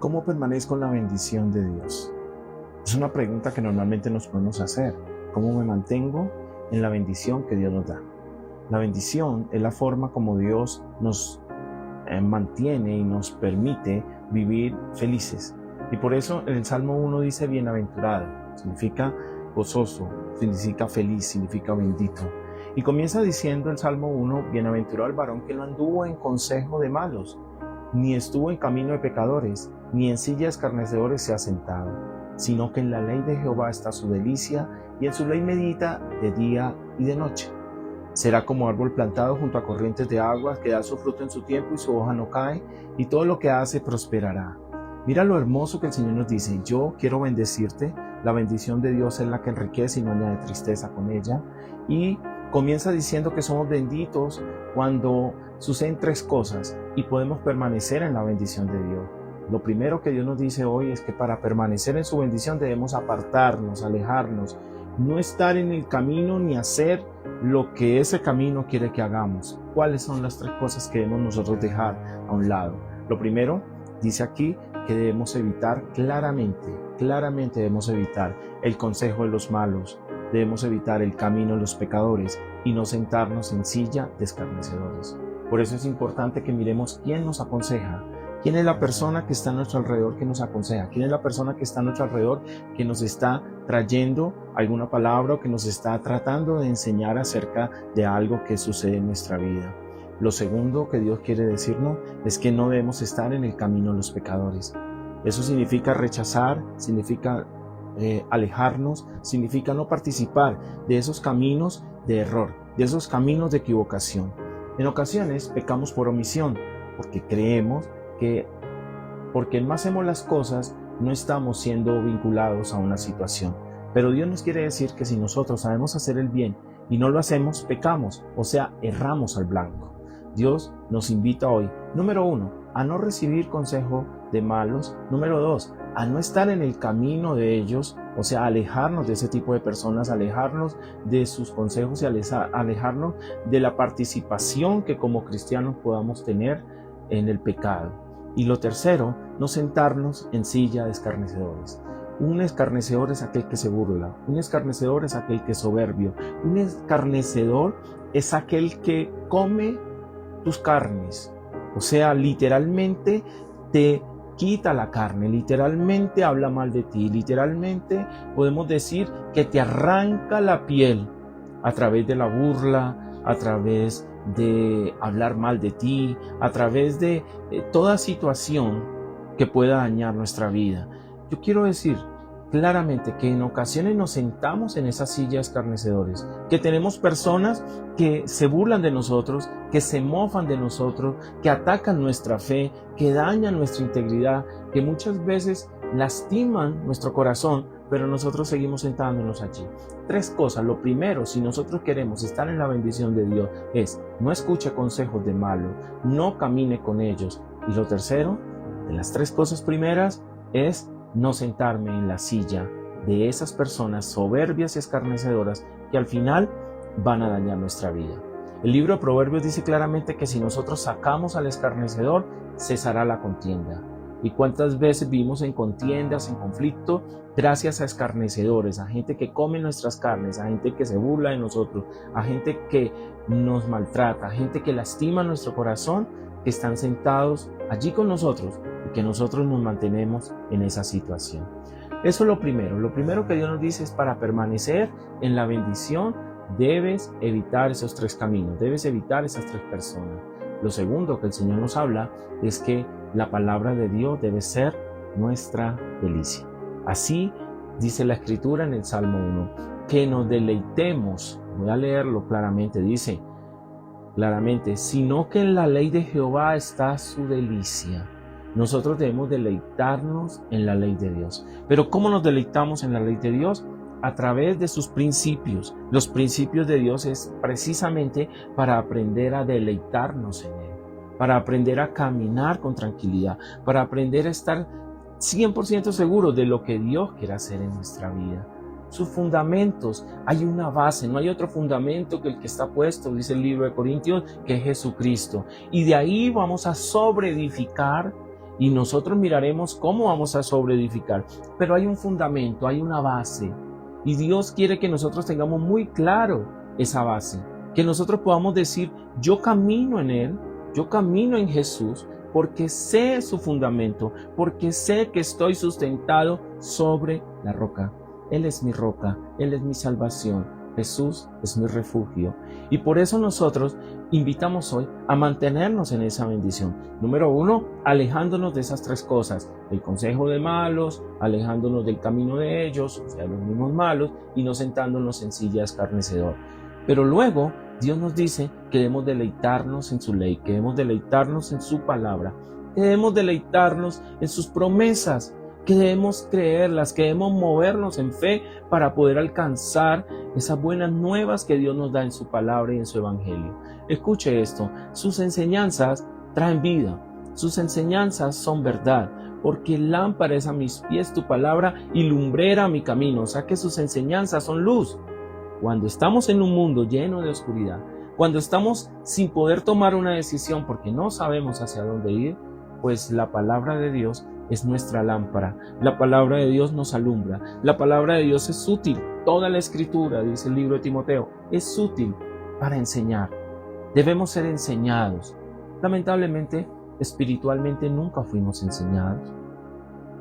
¿cómo permanezco en la bendición de Dios? Es una pregunta que normalmente nos podemos hacer. ¿Cómo me mantengo en la bendición que Dios nos da? La bendición es la forma como Dios nos mantiene y nos permite vivir felices. Y por eso en el Salmo 1 dice bienaventurado, significa gozoso, significa feliz, significa bendito. Y comienza diciendo el Salmo 1, bienaventurado el varón que no anduvo en consejo de malos, ni estuvo en camino de pecadores, ni en silla de escarnecedores se ha sentado, sino que en la ley de Jehová está su delicia, y en su ley medita de día y de noche. Será como árbol plantado junto a corrientes de aguas, que da su fruto en su tiempo y su hoja no cae, y todo lo que hace prosperará. Mira lo hermoso que el Señor nos dice: yo quiero bendecirte. La bendición de Dios es la que enriquece y no añade tristeza con ella. Y comienza diciendo que somos benditos cuando suceden tres cosas y podemos permanecer en la bendición de Dios. Lo primero que Dios nos dice hoy es que para permanecer en su bendición debemos apartarnos, alejarnos, no estar en el camino ni hacer lo que ese camino quiere que hagamos. ¿Cuáles son las tres cosas que debemos nosotros dejar a un lado? Lo primero, dice aquí que debemos evitar claramente debemos evitar el consejo de los malos, debemos evitar el camino de los pecadores y no sentarnos en silla de escarnecedores. Por eso es importante que miremos quién nos aconseja, quién es la persona que está a nuestro alrededor que nos aconseja, quién es la persona que está a nuestro alrededor que nos está trayendo alguna palabra o que nos está tratando de enseñar acerca de algo que sucede en nuestra vida. Lo segundo que Dios quiere decirnos es que no debemos estar en el camino de los pecadores. Eso significa rechazar, significa alejarnos, significa no participar de esos caminos de error, de esos caminos de equivocación. En ocasiones pecamos por omisión, porque creemos que porque no hacemos las cosas no estamos siendo vinculados a una situación. Pero Dios nos quiere decir que si nosotros sabemos hacer el bien y no lo hacemos, pecamos, o sea, erramos al blanco. Dios nos invita hoy, número 1, a no recibir consejo de malos. Número 2, a no estar en el camino de ellos, o sea, alejarnos de ese tipo de personas, alejarnos de sus consejos y alejarnos de la participación que como cristianos podamos tener en el pecado. Y lo tercero, no sentarnos en silla de escarnecedores. Un escarnecedor es aquel que se burla, un escarnecedor es aquel que es soberbio, un escarnecedor es aquel que come tus carnes, o sea, literalmente te quita la carne, literalmente habla mal de ti, literalmente podemos decir que te arranca la piel a través de la burla, a través de hablar mal de ti, a través de toda situación que pueda dañar nuestra vida. Yo quiero decir claramente que en ocasiones nos sentamos en esas sillas escarnecedores, que tenemos personas que se burlan de nosotros, que se mofan de nosotros, que atacan nuestra fe, que dañan nuestra integridad, que muchas veces lastiman nuestro corazón, pero nosotros seguimos sentándonos allí. Tres cosas. Lo primero, si nosotros queremos estar en la bendición de Dios, es no escuche consejos de malos, no camine con ellos. Y lo tercero, de las tres cosas primeras, es no sentarme en la silla de esas personas soberbias y escarnecedoras que al final van a dañar nuestra vida. El libro de Proverbios dice claramente que si nosotros sacamos al escarnecedor, cesará la contienda. ¿Y cuántas veces vivimos en contiendas, en conflicto, gracias a escarnecedores, a gente que come nuestras carnes, a gente que se burla de nosotros, a gente que nos maltrata, a gente que lastima nuestro corazón, que están sentados allí con nosotros y que nosotros nos mantenemos en esa situación? Eso es lo primero. Lo primero que Dios nos dice es: para permanecer en la bendición debes evitar esos tres caminos, debes evitar esas tres personas. Lo segundo que el Señor nos habla es que la palabra de Dios debe ser nuestra delicia. Así dice la Escritura en el Salmo 1, que nos deleitemos. Voy a leerlo claramente, dice claramente: sino que en la ley de Jehová está su delicia. Nosotros debemos deleitarnos en la ley de Dios. Pero ¿cómo nos deleitamos en la ley de Dios? A través de sus principios. Los principios de Dios es precisamente para aprender a deleitarnos en Él, para aprender a caminar con tranquilidad, para aprender a estar 100% seguros de lo que Dios quiere hacer en nuestra vida. Sus fundamentos, hay una base, no hay otro fundamento que el que está puesto, dice el libro de Corintios, que es Jesucristo. Y de ahí vamos a sobreedificar y nosotros miraremos cómo vamos a sobreedificar. Pero hay un fundamento, hay una base, y Dios quiere que nosotros tengamos muy claro esa base, que nosotros podamos decir, yo camino en Él, yo camino en Jesús, porque sé su fundamento, porque sé que estoy sustentado sobre la roca. Él es mi roca, Él es mi salvación, Jesús es mi refugio. Y por eso nosotros invitamos hoy a mantenernos en esa bendición. Número 1, alejándonos de esas 3 cosas, el consejo de malos, alejándonos del camino de ellos, o sea, los mismos malos, y no sentándonos en silla escarnecedor. Pero luego Dios nos dice que debemos deleitarnos en su ley, que debemos deleitarnos en su palabra, que debemos deleitarnos en sus promesas, que debemos creerlas, que debemos movernos en fe para poder alcanzar esas buenas nuevas que Dios nos da en su palabra y en su evangelio. Escuche esto, sus enseñanzas traen vida, sus enseñanzas son verdad, porque lámpara es a mis pies tu palabra y lumbrera a mi camino, o sea que sus enseñanzas son luz. Cuando estamos en un mundo lleno de oscuridad, cuando estamos sin poder tomar una decisión porque no sabemos hacia dónde ir, pues la palabra de Dios es nuestra lámpara. La palabra de Dios nos alumbra. La palabra de Dios es útil. Toda la escritura, dice el libro de Timoteo, es útil para enseñar. Debemos ser enseñados. Lamentablemente, espiritualmente nunca fuimos enseñados.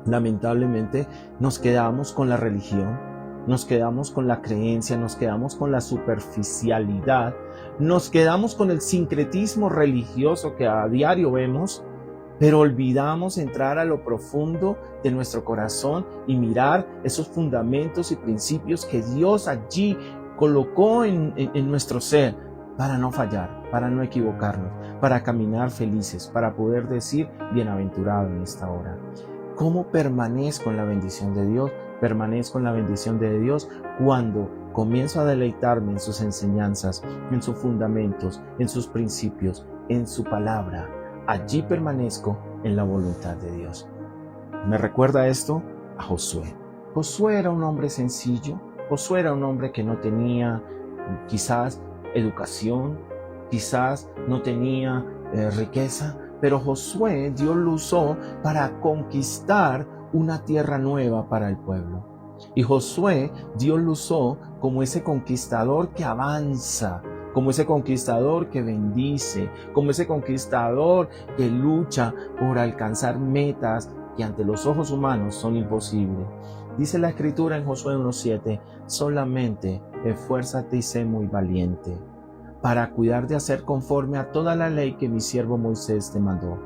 Lamentablemente nos quedamos con la religión, nos quedamos con la creencia, nos quedamos con la superficialidad, nos quedamos con el sincretismo religioso que a diario vemos, pero olvidamos entrar a lo profundo de nuestro corazón y mirar esos fundamentos y principios que Dios allí colocó en nuestro ser para no fallar, para no equivocarnos, para caminar felices, para poder decir bienaventurado en esta hora. ¿Cómo permanezco en la bendición de Dios? Permanezco en la bendición de Dios cuando comienzo a deleitarme en sus enseñanzas, en sus fundamentos, en sus principios, en su palabra. Allí permanezco en la voluntad de Dios. Me recuerda esto a Josué. Josué era un hombre sencillo. Josué era un hombre que no tenía quizás educación, quizás no tenía riqueza, pero Josué Dios lo usó para conquistar una tierra nueva para el pueblo. Y Josué Dios lo usó como ese conquistador que avanza, como ese conquistador que bendice, como ese conquistador que lucha por alcanzar metas que ante los ojos humanos son imposibles. Dice la Escritura en Josué 1:7, solamente esfuérzate y sé muy valiente, para cuidar de hacer conforme a toda la ley que mi siervo Moisés te mandó.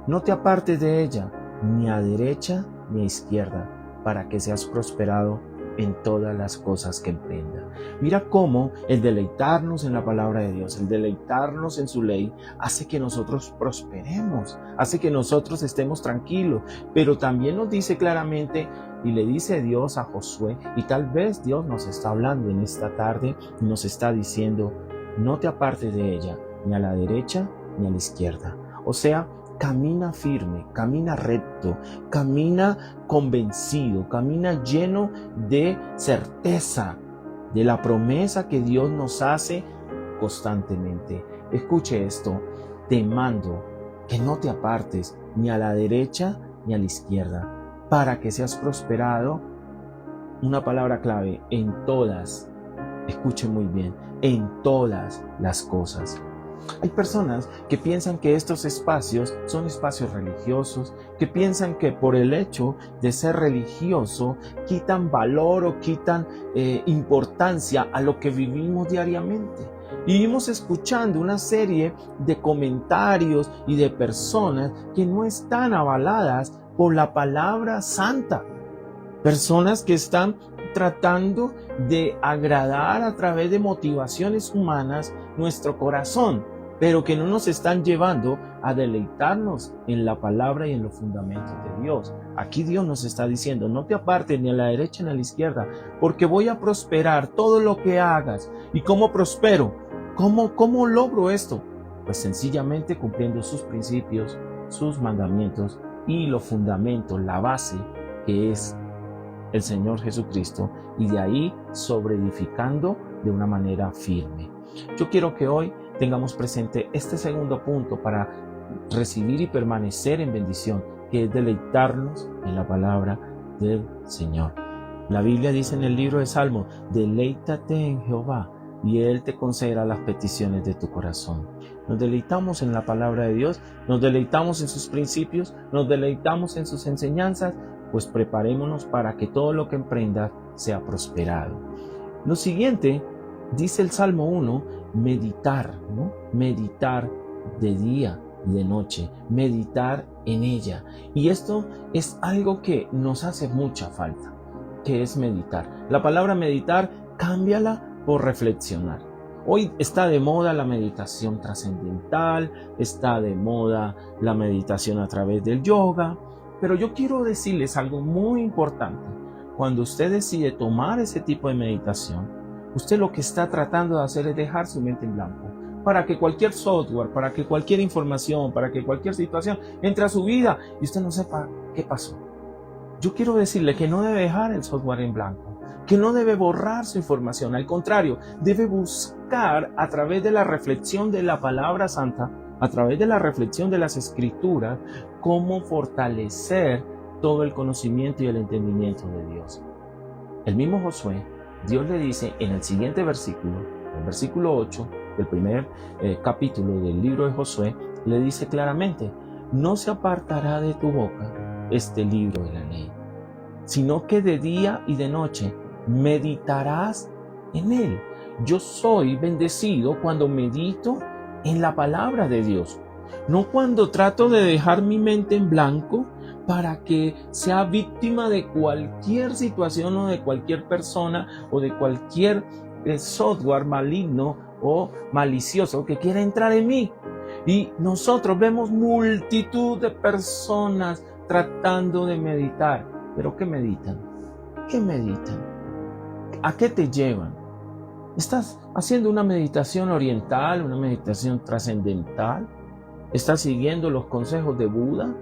No te apartes de ella, ni a derecha ni a izquierda, para que seas prosperado en todas las cosas que emprenda. Mira cómo el deleitarnos en la palabra de Dios, el deleitarnos en su ley, hace que nosotros prosperemos, hace que nosotros estemos tranquilos, pero también nos dice claramente, y le dice Dios a Josué, y tal vez Dios nos está hablando en esta tarde, y nos está diciendo, no te apartes de ella, ni a la derecha ni a la izquierda. O sea, camina firme, camina recto, camina convencido, camina lleno de certeza de la promesa que Dios nos hace constantemente. Escuche esto, te mando que no te apartes ni a la derecha ni a la izquierda, para que seas prosperado, una palabra clave, en todas, escuche muy bien, en todas las cosas. Hay personas que piensan que estos espacios son espacios religiosos, que piensan que por el hecho de ser religioso quitan valor o quitan importancia a lo que vivimos diariamente. Y vivimos escuchando una serie de comentarios y de personas que no están avaladas por la palabra santa. Personas que están tratando de agradar a través de motivaciones humanas nuestro corazón, pero que no nos están llevando a deleitarnos en la palabra y en los fundamentos de Dios. Aquí Dios nos está diciendo, no te apartes ni a la derecha ni a la izquierda, porque voy a prosperar todo lo que hagas. ¿Y cómo prospero? ¿Cómo logro esto? Pues sencillamente cumpliendo sus principios, sus mandamientos y los fundamentos, la base que es el Señor Jesucristo, y de ahí sobreedificando de una manera firme. Yo quiero que hoy tengamos presente este segundo punto para recibir y permanecer en bendición, que es deleitarnos en la palabra del Señor. La Biblia dice en el libro de Salmos, deleítate en Jehová y Él te concederá las peticiones de tu corazón. Nos deleitamos en la palabra de Dios, nos deleitamos en sus principios, nos deleitamos en sus enseñanzas, pues preparémonos para que todo lo que emprendas sea prosperado. Lo siguiente, dice el Salmo 1, meditar, ¿no? Meditar de día y de noche, meditar en ella. Y esto es algo que nos hace mucha falta, que es meditar. La palabra meditar, cámbiala por reflexionar. Hoy está de moda la meditación trascendental, está de moda la meditación a través del yoga, pero yo quiero decirles algo muy importante. Cuando usted decide tomar ese tipo de meditación, usted lo que está tratando de hacer es dejar su mente en blanco, para que cualquier software, para que cualquier información, para que cualquier situación entre a su vida y usted no sepa qué pasó. Yo quiero decirle que no debe dejar el software en blanco, que no debe borrar su información, al contrario, debe buscar a través de la reflexión de la palabra santa, a través de la reflexión de las escrituras, cómo fortalecer todo el conocimiento y el entendimiento de Dios. El mismo Josué, Dios le dice en el siguiente versículo, el versículo 8 del primer capítulo del libro de Josué, le dice claramente, no se apartará de tu boca este libro de la ley, sino que de día y de noche meditarás en él. Yo soy bendecido cuando medito en la palabra de Dios, no cuando trato de dejar mi mente en blanco para que sea víctima de cualquier situación o de cualquier persona o de cualquier software maligno o malicioso que quiera entrar en mí. Y nosotros vemos multitud de personas tratando de meditar. ¿Pero qué meditan? ¿Qué meditan? ¿A qué te llevan? ¿Estás haciendo una meditación oriental, una meditación trascendental? ¿Estás siguiendo los consejos de Buda?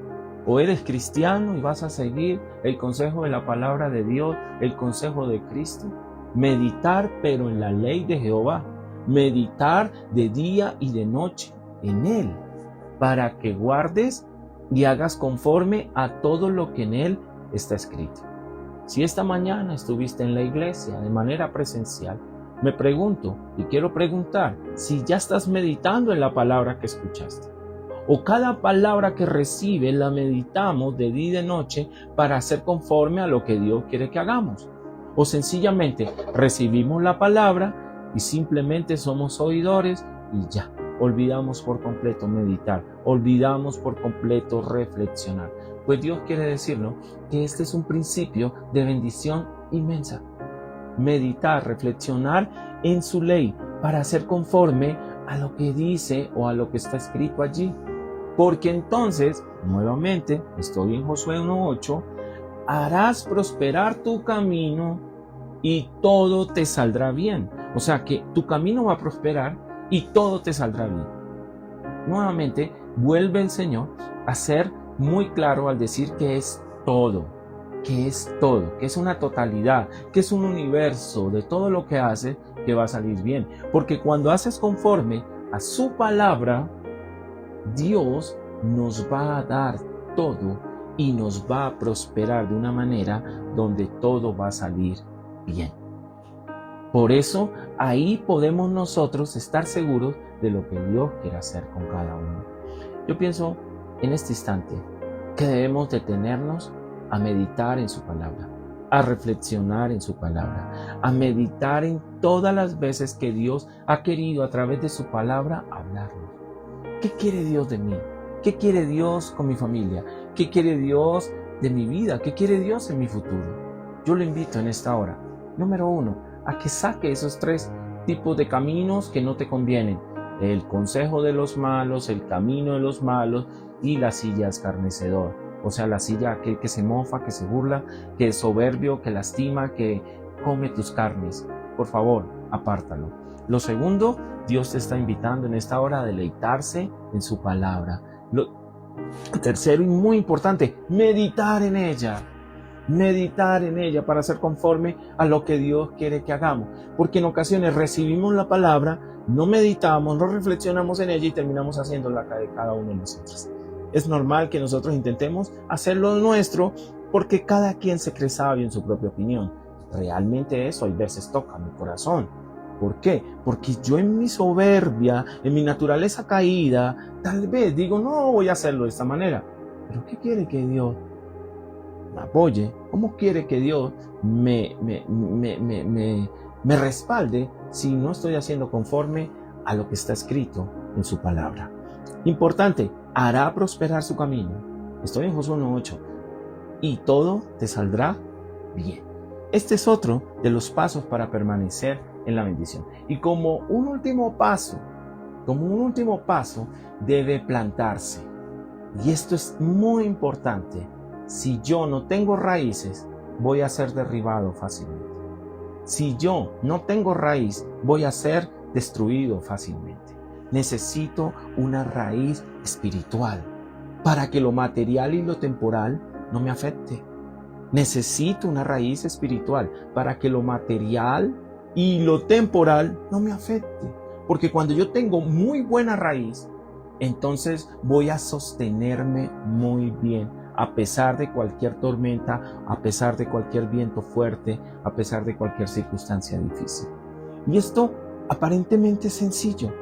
¿O eres cristiano y vas a seguir el consejo de la palabra de Dios, el consejo de Cristo? Meditar, pero en la ley de Jehová. Meditar de día y de noche en Él, para que guardes y hagas conforme a todo lo que en Él está escrito. Si esta mañana estuviste en la iglesia de manera presencial, me pregunto y quiero preguntar si ya estás meditando en la palabra que escuchaste. O cada palabra que recibes la meditamos de día y de noche para hacer conforme a lo que Dios quiere que hagamos. O sencillamente recibimos la palabra y simplemente somos oidores y ya. Olvidamos por completo meditar, olvidamos por completo reflexionar. Pues Dios quiere decirnos que este es un principio de bendición inmensa. Meditar, reflexionar en su ley para hacer conforme a lo que dice o a lo que está escrito allí. Porque entonces, nuevamente, estoy en Josué 1:8, harás prosperar tu camino y todo te saldrá bien. O sea que tu camino va a prosperar y todo te saldrá bien. Nuevamente, vuelve el Señor a ser muy claro al decir que es todo, que es una totalidad, que es un universo de todo lo que hace que va a salir bien. Porque cuando haces conforme a su palabra, Dios nos va a dar todo y nos va a prosperar de una manera donde todo va a salir bien. Por eso, ahí podemos nosotros estar seguros de lo que Dios quiere hacer con cada uno. Yo pienso en este instante que debemos detenernos a meditar en su palabra, a reflexionar en su palabra, a meditar en todas las veces que Dios ha querido a través de su palabra hablarnos. ¿Qué quiere Dios de mí? ¿Qué quiere Dios con mi familia? ¿Qué quiere Dios de mi vida? ¿Qué quiere Dios en mi futuro? Yo lo invito en esta hora, número 1, a que saque esos 3 tipos de caminos que no te convienen. El consejo de los malos, el camino de los malos y la silla escarnecedor. O sea, la silla aquel que se mofa, que se burla, que es soberbio, que lastima, que come tus carnes. Por favor, apártalo. Lo segundo, Dios te está invitando en esta hora a deleitarse en su palabra. Lo tercero y muy importante, meditar en ella. Meditar en ella para ser conforme a lo que Dios quiere que hagamos. Porque en ocasiones recibimos la palabra, no meditamos, no reflexionamos en ella y terminamos haciendo la de cada uno de nosotros. Es normal que nosotros intentemos hacer lo nuestro porque cada quien se cree sabio en su propia opinión. Realmente eso hay veces toca mi corazón. ¿Por qué? Porque yo en mi soberbia, en mi naturaleza caída, tal vez digo, no voy a hacerlo de esta manera. Pero ¿qué quiere que Dios me apoye? ¿Cómo quiere que Dios me respalde si no estoy haciendo conforme a lo que está escrito en su palabra? Importante, hará prosperar su camino. Estoy en Josué 1:8. Y todo te saldrá bien. Este es otro de los pasos para permanecer en la bendición. Y como un último paso, debe plantarse. Y esto es muy importante. Si yo no tengo raíces, voy a ser derribado fácilmente. Si yo no tengo raíz, voy a ser destruido fácilmente. Necesito una raíz espiritual para que lo material y lo temporal no me afecte. Necesito una raíz espiritual para que lo material y lo temporal no me afecte. Porque cuando yo tengo muy buena raíz, entonces voy a sostenerme muy bien, a pesar de cualquier tormenta, a pesar de cualquier viento fuerte, a pesar de cualquier circunstancia difícil. Y esto aparentemente es sencillo,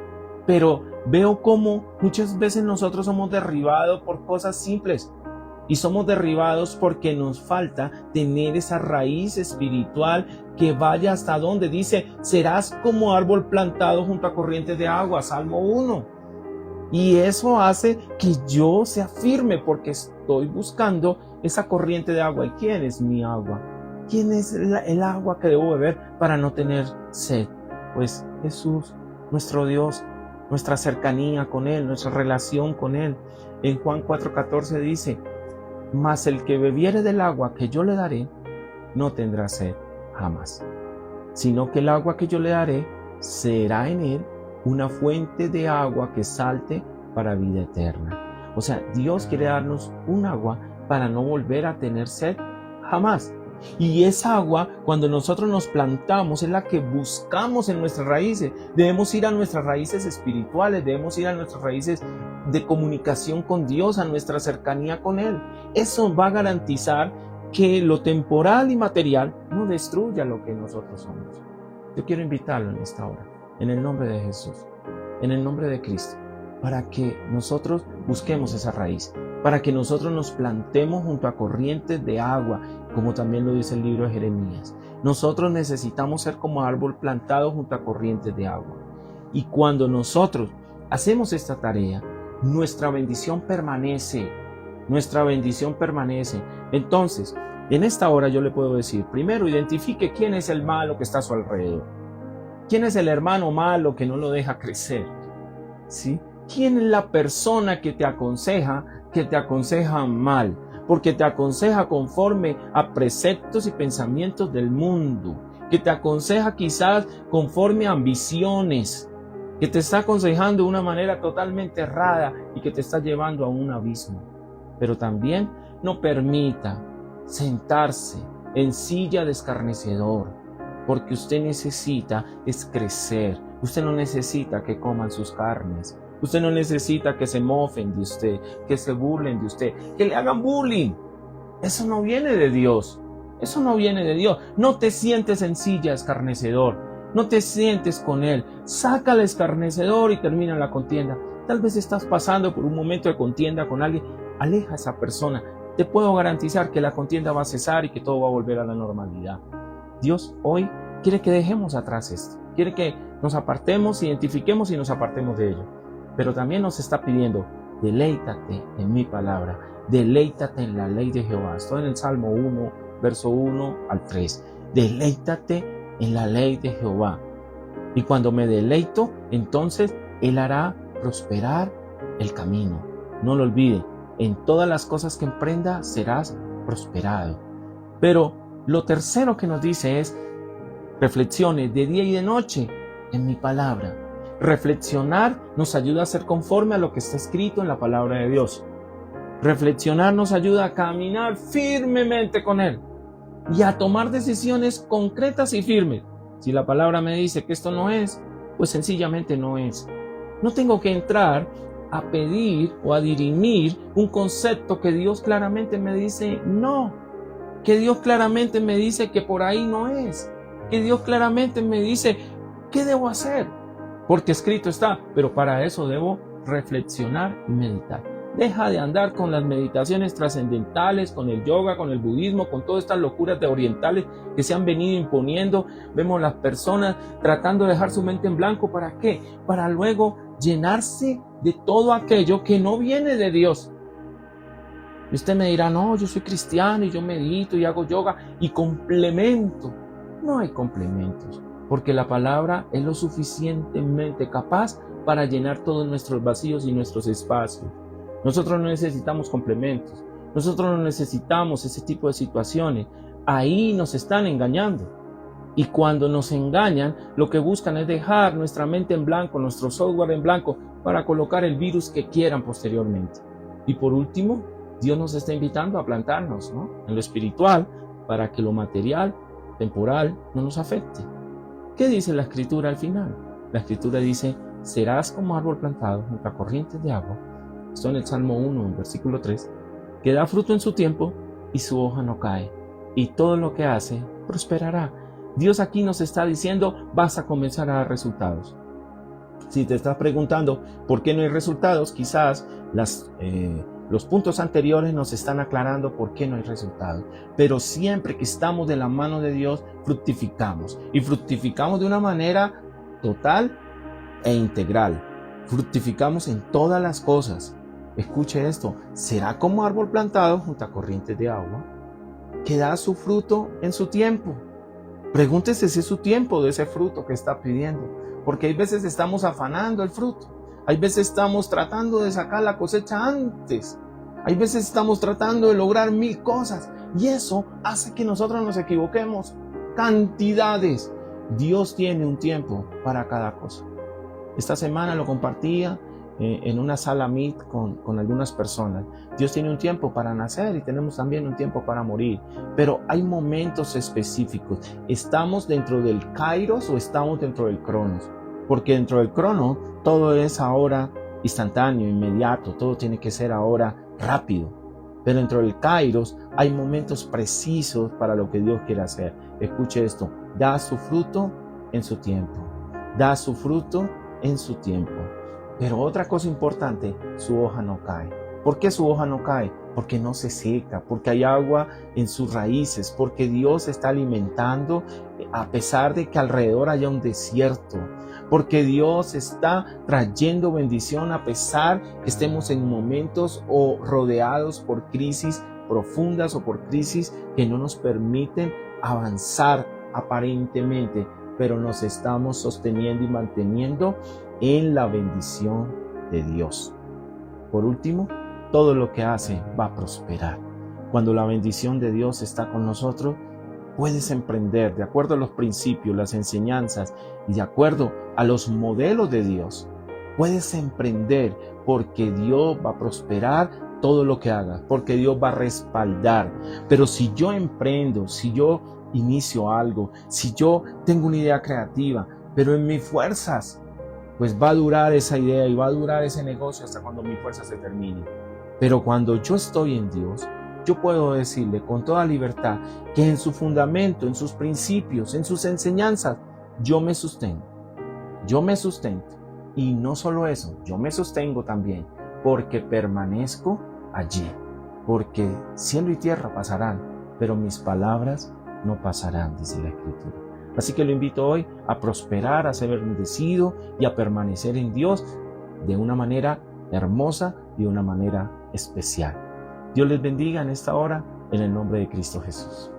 pero veo cómo muchas veces nosotros somos derribados por cosas simples. Y somos derribados porque nos falta tener esa raíz espiritual que vaya hasta donde dice, serás como árbol plantado junto a corrientes de agua, Salmo 1. Y eso hace que yo sea firme porque estoy buscando esa corriente de agua. ¿Y quién es mi agua? ¿Quién es el agua que debo beber para no tener sed? Pues Jesús, nuestro Dios, nuestra cercanía con Él, nuestra relación con Él. En Juan 4:14 dice, mas el que bebiere del agua que yo le daré, no tendrá sed jamás, sino que el agua que yo le daré será en él una fuente de agua que salte para vida eterna. O sea, Dios quiere darnos un agua para no volver a tener sed jamás. Y esa agua, cuando nosotros nos plantamos, es la que buscamos en nuestras raíces. Debemos ir a nuestras raíces espirituales, debemos ir a nuestras raíces de comunicación con Dios, a nuestra cercanía con Él. Eso va a garantizar que lo temporal y material no destruya lo que nosotros somos. Yo quiero invitarlo en esta hora, en el nombre de Jesús, en el nombre de Cristo, para que nosotros busquemos esa raíz, para que nosotros nos plantemos junto a corrientes de agua, como también lo dice el libro de Jeremías. Nosotros necesitamos ser como árbol plantado junto a corrientes de agua. Y cuando nosotros hacemos esta tarea, nuestra bendición permanece. Nuestra bendición permanece. Entonces, en esta hora yo le puedo decir, primero identifique quién es el malo que está a su alrededor. ¿Quién es el hermano malo que no lo deja crecer? ¿Sí? ¿Quién es la persona que te aconseja mal? Porque te aconseja conforme a preceptos y pensamientos del mundo, que te aconseja quizás conforme a ambiciones, que te está aconsejando de una manera totalmente errada y que te está llevando a un abismo. Pero también no permita sentarse en silla de escarnecedor, porque usted necesita es crecer. Usted no necesita que coman sus carnes. Usted no necesita que se mofen de usted, que se burlen de usted, que le hagan bullying. Eso no viene de Dios. Eso no viene de Dios. No te sientes en silla escarnecedor. No te sientes con él. Saca al escarnecedor y termina la contienda. Tal vez estás pasando por un momento de contienda con alguien. Aleja a esa persona. Te puedo garantizar que la contienda va a cesar y que todo va a volver a la normalidad. Dios hoy quiere que dejemos atrás esto. Quiere que nos apartemos, identifiquemos y nos apartemos de ello. Pero también nos está pidiendo, deleítate en mi palabra, deleítate en la ley de Jehová. Estoy en el Salmo 1, verso 1 al 3. Deleítate en la ley de Jehová. Y cuando me deleito, entonces Él hará prosperar el camino. No lo olvide, en todas las cosas que emprenda serás prosperado. Pero lo tercero que nos dice es, reflexione de día y de noche en mi palabra. Reflexionar nos ayuda a ser conforme a lo que está escrito en la palabra de Dios. Reflexionar nos ayuda a caminar firmemente con Él y a tomar decisiones concretas y firmes. Si la palabra me dice que esto no es, pues sencillamente no es. No tengo que entrar a pedir o a dirimir un concepto que Dios claramente me dice no, que Dios claramente me dice que por ahí no es, que Dios claramente me dice qué debo hacer, porque escrito está, pero para eso debo reflexionar y meditar. Deja de andar con las meditaciones trascendentales, con el yoga, con el budismo, con todas estas locuras de orientales que se han venido imponiendo. Vemos las personas tratando de dejar su mente en blanco. ¿Para qué? Para luego llenarse de todo aquello que no viene de Dios. Y usted me dirá, no, yo soy cristiano y yo medito y hago yoga y complemento. No hay complementos, porque la palabra es lo suficientemente capaz para llenar todos nuestros vacíos y nuestros espacios. Nosotros no necesitamos complementos, nosotros no necesitamos ese tipo de situaciones. Ahí nos están engañando. Y cuando nos engañan, lo que buscan es dejar nuestra mente en blanco, nuestro software en blanco, para colocar el virus que quieran posteriormente. Y por último, Dios nos está invitando a plantarnos, ¿no?, en lo espiritual, para que lo material, temporal, no nos afecte. ¿Qué dice la Escritura al final? La Escritura dice, serás como árbol plantado junto a corrientes de agua. Esto en el Salmo 1, versículo 3, que da fruto en su tiempo y su hoja no cae, y todo lo que hace prosperará. Dios aquí nos está diciendo, vas a comenzar a dar resultados. Si te estás preguntando por qué no hay resultados, quizás los puntos anteriores nos están aclarando por qué no hay resultados. Pero siempre que estamos de la mano de Dios, fructificamos. Y fructificamos de una manera total e integral. Fructificamos en todas las cosas. Escuche esto, será como árbol plantado junto a corrientes de agua, que da su fruto en su tiempo. Pregúntese si es su tiempo de ese fruto que está pidiendo, porque hay veces estamos afanando el fruto, hay veces estamos tratando de sacar la cosecha antes, hay veces estamos tratando de lograr 1000 cosas, y eso hace que nosotros nos equivoquemos cantidades. Dios tiene un tiempo para cada cosa. Esta semana lo compartía en una sala Meet con algunas personas. Dios tiene un tiempo para nacer y tenemos también un tiempo para morir, pero hay momentos específicos. ¿Estamos dentro del Kairos o estamos dentro del Cronos? Porque dentro del Crono todo es ahora instantáneo, inmediato, todo tiene que ser ahora rápido. Pero dentro del Kairos hay momentos precisos para lo que Dios quiere hacer. Escuche esto, da su fruto en su tiempo, da su fruto en su tiempo. Pero otra cosa importante, su hoja no cae. ¿Por qué su hoja no cae? Porque no se seca, porque hay agua en sus raíces, porque Dios está alimentando a pesar de que alrededor haya un desierto, porque Dios está trayendo bendición a pesar que estemos en momentos o rodeados por crisis profundas o por crisis que no nos permiten avanzar aparentemente, pero nos estamos sosteniendo y manteniendo en la bendición de Dios. Por último, todo lo que hace va a prosperar. Cuando la bendición de Dios está con nosotros, puedes emprender de acuerdo a los principios, las enseñanzas y de acuerdo a los modelos de Dios. Puedes emprender porque Dios va a prosperar todo lo que hagas, porque Dios va a respaldar. Pero si yo emprendo, si yo inicio algo, si yo tengo una idea creativa, pero en mis fuerzas, pues va a durar esa idea y va a durar ese negocio hasta cuando mi fuerza se termine. Pero cuando yo estoy en Dios, yo puedo decirle con toda libertad que en su fundamento, en sus principios, en sus enseñanzas, yo me sustento. Yo me sustento. Y no solo eso, yo me sostengo también porque permanezco allí. Porque cielo y tierra pasarán, pero mis palabras no pasarán, dice la Escritura. Así que lo invito hoy a prosperar, a ser bendecido y a permanecer en Dios de una manera hermosa y de una manera especial. Dios les bendiga en esta hora, en el nombre de Cristo Jesús.